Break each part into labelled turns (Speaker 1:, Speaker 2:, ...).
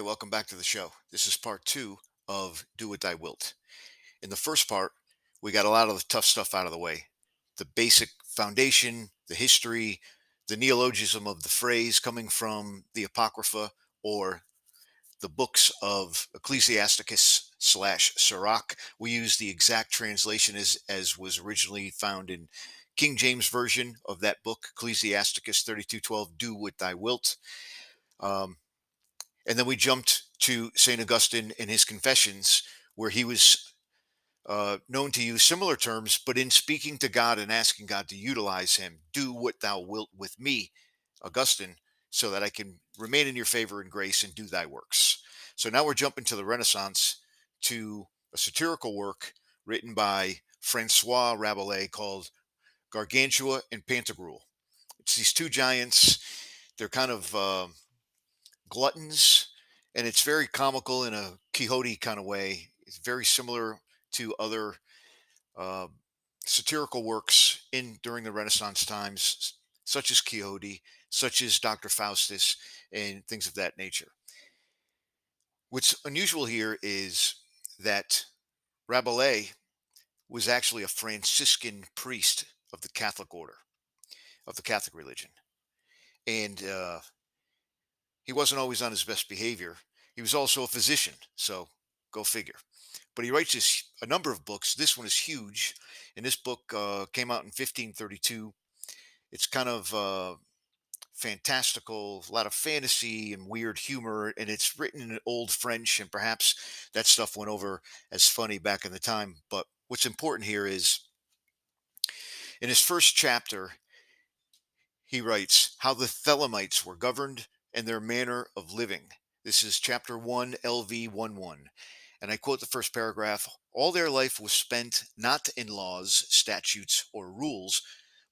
Speaker 1: welcome back to the show. This is part two of Do What Thy Wilt. In the first part, we got a lot of the tough stuff out of the way. The basic foundation, the history, the neologism of the phrase coming from the Apocrypha or the books of Ecclesiasticus slash Sirach. We use the exact translation as was originally found in King James Version of that book, Ecclesiasticus 32:12, Do What Thy Wilt. Um, and then we jumped to St. Augustine in his Confessions, where he was known to use similar terms, but in speaking to God and asking God to utilize him, do what thou wilt with me, Augustine, so that I can remain in your favor and grace and do thy works. So now we're jumping to the Renaissance to a satirical work written by Francois Rabelais called Gargantua and Pantagruel. It's these two giants. They're kind of gluttons, and it's very comical in a Quixote kind of way. It's very similar to other uh, satirical works in during the Renaissance times, such as Quixote, such as Dr. Faustus, and things of that nature. What's unusual here is that Rabelais was actually a Franciscan priest of the Catholic order, of the Catholic religion. And he wasn't always on his best behavior. He was also a physician, so go figure. But he writes a number of books. This one is huge, and this book came out in 1532. It's kind of fantastical, a lot of fantasy and weird humor, and it's written in old French, and perhaps that stuff went over as funny back in the time. But what's important here is in his first chapter, he writes how the Thelemites were governed and their manner of living. This is chapter 1, LV 11. And I quote the first paragraph: all their life was spent not in laws, statutes, or rules,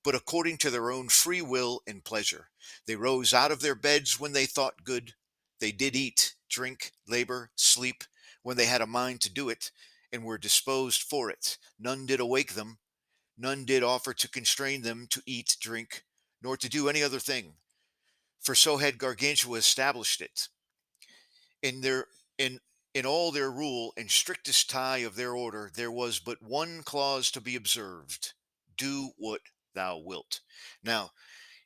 Speaker 1: but according to their own free will and pleasure. They rose out of their beds when they thought good. They did eat, drink, labor, sleep, when they had a mind to do it, and were disposed for it. None did awake them. None did offer to constrain them to eat, drink, nor to do any other thing. For so had Gargantua established it. In their in in all their rule and strictest tie of their order, there was but one clause to be observed: do what thou wilt. Now,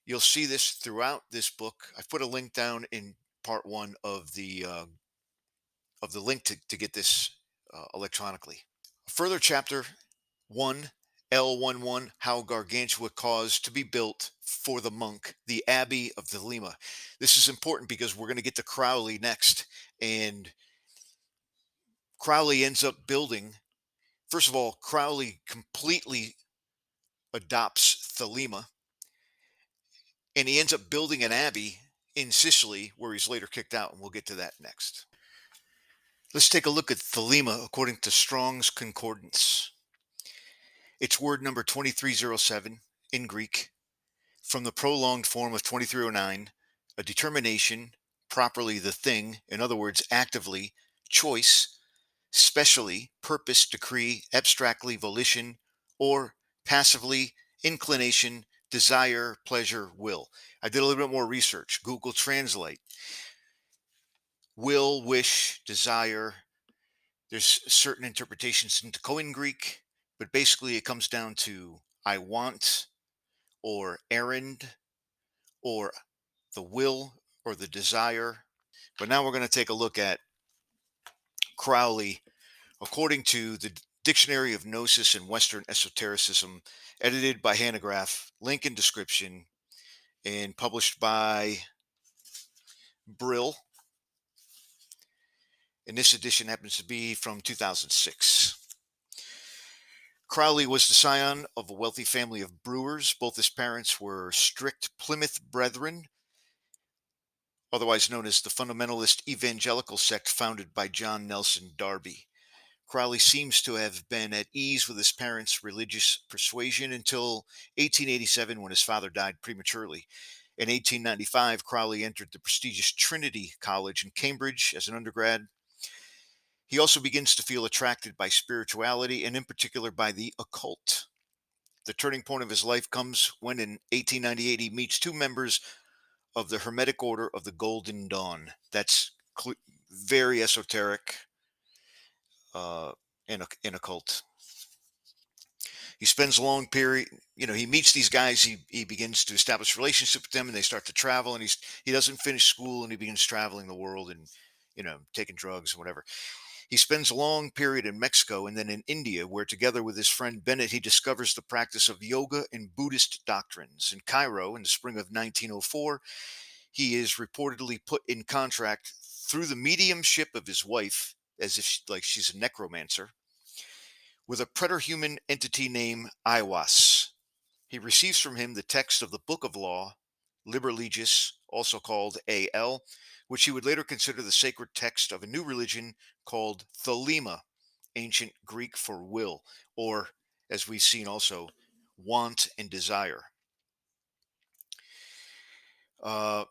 Speaker 1: you'll see this throughout this book. I've put a link down in part one of the link to get this electronically. A further chapter 1 L11, how Gargantua caused to be built for the monk the Abbey of Thelema. This is important because we're going to get to Crowley next, and Crowley ends up building. First of all, Crowley completely adopts Thelema, and he ends up building an abbey in Sicily where he's later kicked out, and we'll get to that next. Let's take a look at Thelema according to Strong's Concordance. It's word number 2307 in Greek, from the prolonged form of 2309, a determination, properly the thing, in other words, actively, choice, specially, purpose, decree, abstractly, volition, or passively, inclination, desire, pleasure, will. I did a little bit more research. Google Translate. Will, wish, desire. There's certain interpretations into Koine Greek, but basically it comes down to I want, or errand, or the will, or the desire. But now we're going to take a look at Crowley according to the Dictionary of Gnosis and Western Esotericism, edited by Hanegraaff, link in description, and published by Brill. And this edition happens to be from 2006. Crowley was the scion of a wealthy family of brewers. Both his parents were strict Plymouth Brethren, otherwise known as the fundamentalist evangelical sect founded by John Nelson Darby. Crowley seems to have been at ease with his parents' religious persuasion until 1887, when his father died prematurely. In 1895, Crowley entered the prestigious Trinity College in Cambridge as an undergrad. He also begins to feel attracted by spirituality, and in particular by the occult. The turning point of his life comes when in 1898 he meets two members of the Hermetic Order of the Golden Dawn. That's very esoteric, uh, and occult. He spends a long period, he meets these guys. He begins to establish relationship with them, and they start to travel. And he doesn't finish school, and he begins traveling the world and taking drugs and whatever. He spends a long period in Mexico and then in India, where together with his friend Bennett, he discovers the practice of yoga and Buddhist doctrines. In Cairo, in the spring of 1904, he is reportedly put in contract through the mediumship of his wife, as if like she's a necromancer, with a preterhuman entity named Iwas. He receives from him the text of the Book of Law, Liber Legis, also called AL, which he would later consider the sacred text of a new religion called Thelema, ancient Greek for will, or, as we've seen also, want and desire.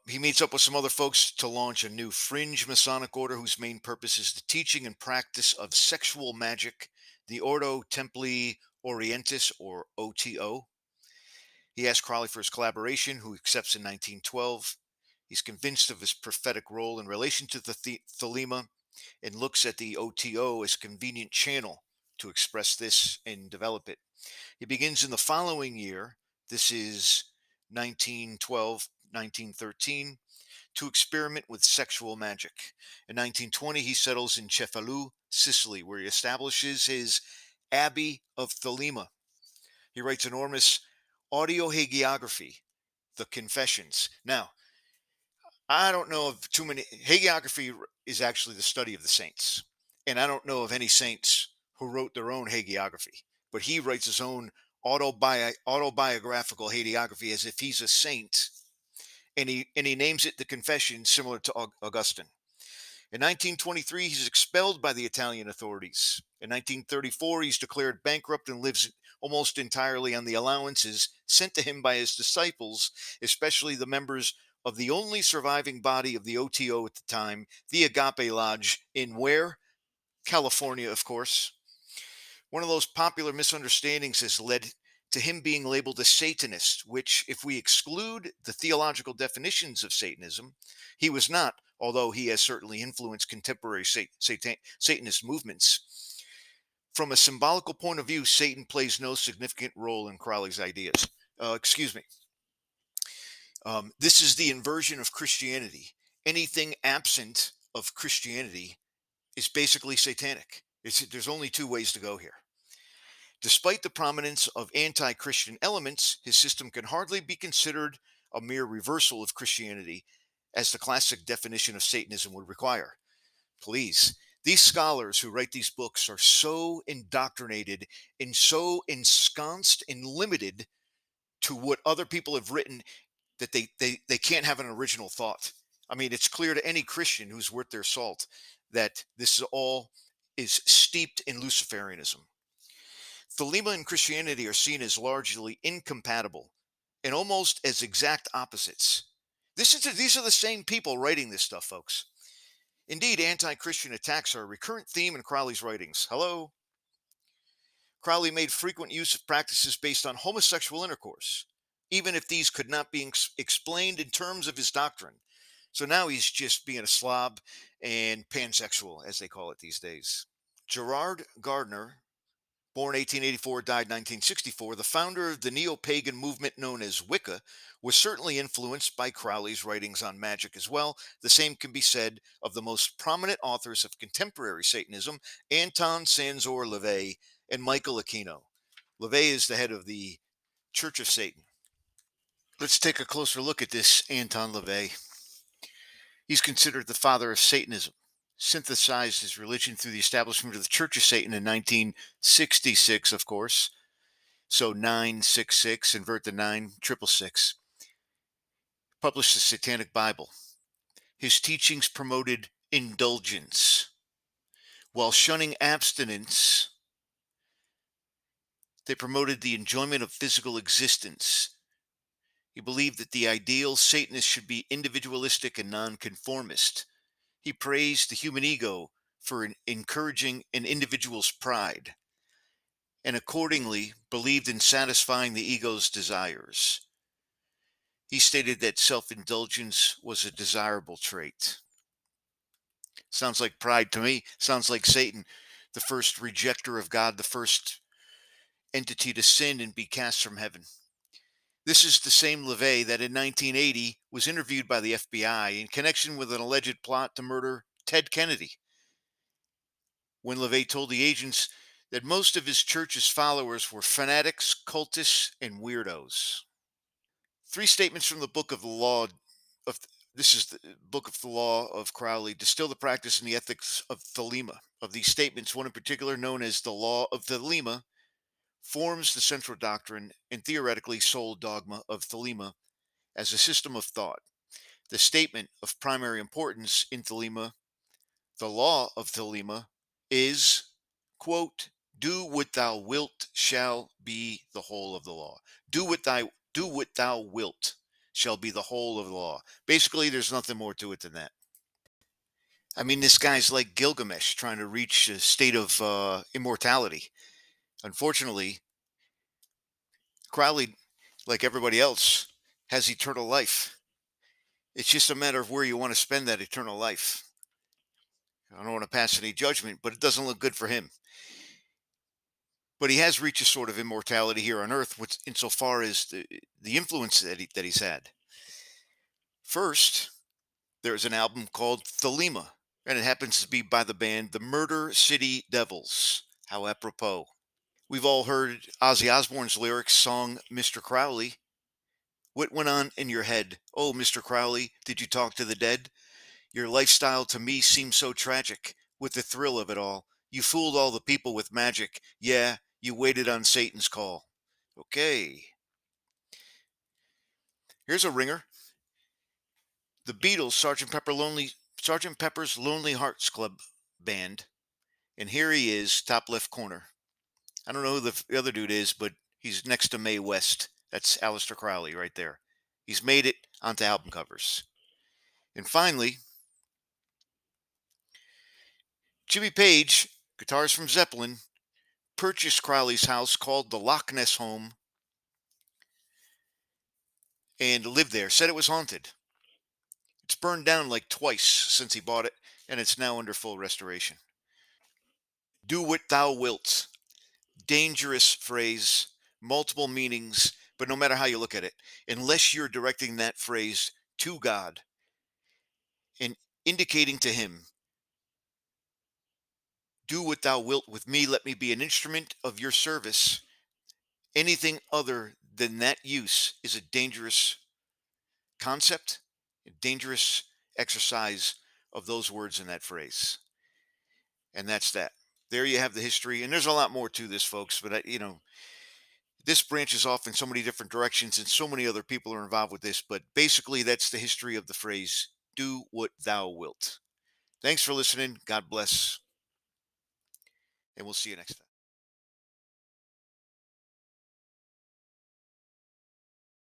Speaker 1: He meets up with some other folks to launch a new fringe Masonic order whose main purpose is the teaching and practice of sexual magic, the Ordo Templi Orientis, or OTO. He asks Crowley for his collaboration, who accepts in 1912. He's convinced of his prophetic role in relation to the Thelema and looks at the OTO as a convenient channel to express this and develop it. He begins in the following year, this is 1912, 1913, to experiment with sexual magic. In 1920, he settles in Cefalù, Sicily, where he establishes his Abbey of Thelema. He writes enormous audiohagiography, the Confessions. Now, I don't know of too many. Hagiography is actually the study of the saints. And I don't know of any saints who wrote their own hagiography. But he writes his own autobiographical hagiography as if he's a saint. And he names it the Confessions, similar to Augustine. In 1923, he's expelled by the Italian authorities. In 1934, he's declared bankrupt and lives almost entirely on the allowances sent to him by his disciples, especially the members of the only surviving body of the OTO at the time, the Agape Lodge, in where? California, of course. One of those popular misunderstandings has led to him being labeled a Satanist, which, if we exclude the theological definitions of Satanism, he was not, although he has certainly influenced contemporary Satanist movements. From a symbolical point of view, Satan plays no significant role in Crowley's ideas. Excuse me. This is the inversion of Christianity. Anything absent of Christianity is basically satanic. There's only two ways to go here. Despite the prominence of anti Christian elements, his system can hardly be considered a mere reversal of Christianity, as the classic definition of Satanism would require. Please, these scholars who write these books are so indoctrinated and so ensconced and limited to what other people have written that they can't have an original thought. I mean, it's clear to any Christian who's worth their salt that this is all is steeped in Luciferianism. Thelema and Christianity are seen as largely incompatible and almost as exact opposites. These are the same people writing this stuff, folks. Indeed, anti Christian attacks are a recurrent theme in Crowley's writings. Hello? Crowley made frequent use of practices based on homosexual intercourse, even if these could not be explained in terms of his doctrine. So now he's just being a slob and pansexual, as they call it these days. Gerard Gardner, born 1884, died 1964, the founder of the neo-pagan movement known as Wicca, was certainly influenced by Crowley's writings on magic as well. The same can be said of the most prominent authors of contemporary Satanism, Anton Sanzor LaVey and Michael Aquino. LaVey is the head of the Church of Satan. Let's take a closer look at this Anton LaVey. He's considered the father of Satanism. Synthesized his religion through the establishment of the Church of Satan in 1966, of course. So 966, invert the 9, 666. Published the Satanic Bible. His teachings promoted indulgence. While shunning abstinence, they promoted the enjoyment of physical existence. He believed that the ideal Satanist should be individualistic and nonconformist. He praised the human ego for encouraging an individual's pride, and accordingly believed in satisfying the ego's desires. He stated that self-indulgence was a desirable trait. Sounds like pride to me. Sounds like Satan, the first rejecter of God, the first entity to sin and be cast from heaven. This is the same LaVey that in 1980 was interviewed by the FBI in connection with an alleged plot to murder Ted Kennedy. When LaVey told the agents that most of his church's followers were fanatics, cultists, and weirdos. Three statements from the book of the law of this is the book of the law of Crowley distill the practice and the ethics of Thelema. Of these statements, one in particular, known as the law of Thelema, forms the central doctrine and theoretically sole dogma of Thelema as a system of thought. The statement of primary importance in Thelema, the law of Thelema, is, quote, do what thou wilt shall be the whole of the law. Do what thou wilt shall be the whole of the law. Basically, there's nothing more to it than that. I mean, this guy's like Gilgamesh trying to reach a state of immortality. Unfortunately, Crowley, like everybody else, has eternal life. It's just a matter of where you want to spend that eternal life. I don't want to pass any judgment, but it doesn't look good for him. But he has reached a sort of immortality here on Earth, which, insofar as the influence that he's had. First, there's an album called Thelema, and it happens to be by the band the Murder City Devils. How apropos. We've all heard Ozzy Osbourne's lyrics song Mr. Crowley. What went on in your head? Oh, Mr. Crowley, did you talk to the dead? Your lifestyle to me seems so tragic, with the thrill of it all. You fooled all the people with magic. Yeah, you waited on Satan's call. Okay, here's a ringer. The Beatles, Sergeant Pepper's Lonely Hearts Club Band, and here he is, top left corner. I don't know who the other dude is, but he's next to Mae West. That's Aleister Crowley right there. He's made it onto album covers. And finally, Jimmy Page, guitars from Zeppelin, purchased Crowley's house called the Loch Ness home and lived there. Said it was haunted. It's burned down like twice since he bought it, and it's now under full restoration. Do what thou wilt. Dangerous phrase, multiple meanings, but no matter how you look at it, unless you're directing that phrase to God and indicating to Him, do what thou wilt with me, let me be an instrument of your service. Anything other than that use is a dangerous concept, a dangerous exercise of those words in that phrase. And that's that. There you have the history. And there's a lot more to this, folks, but this branches off in so many different directions and so many other people are involved with this. But basically, that's the history of the phrase, do what thou wilt. Thanks for listening. God bless. And we'll see you next time.